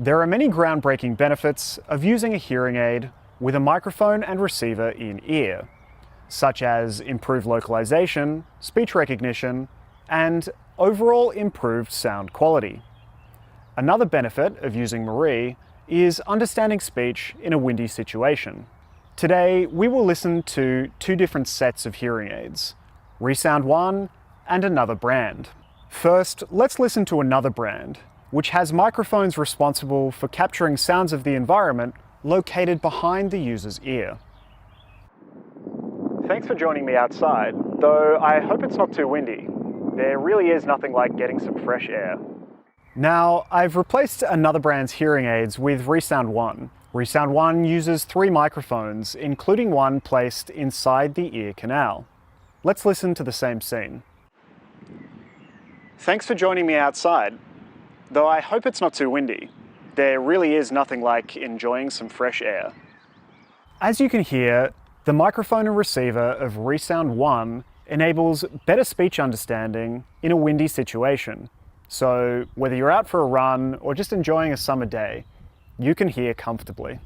There are many groundbreaking benefits of using a hearing aid with a microphone and receiver in ear, such as improved localization, speech recognition, and overall improved sound quality. Another benefit of using M&RIE is understanding speech in a windy situation. Today, we will listen to two different sets of hearing aids, Resound ONE and another brand. First, let's listen to another brand, which has microphones responsible for capturing sounds of the environment located behind the user's ear. Thanks for joining me outside, though I hope it's not too windy. There really is nothing like getting some fresh air. Now, I've replaced another brand's hearing aids with Resound ONE. Resound ONE uses 3 microphones, including one placed inside the ear canal. Let's listen to the same scene. Thanks for joining me outside, though I hope it's not too windy. There really is nothing like enjoying some fresh air. As you can hear, the microphone and receiver of Resound ONE enables better speech understanding in a windy situation. So whether you're out for a run or just enjoying a summer day, you can hear comfortably.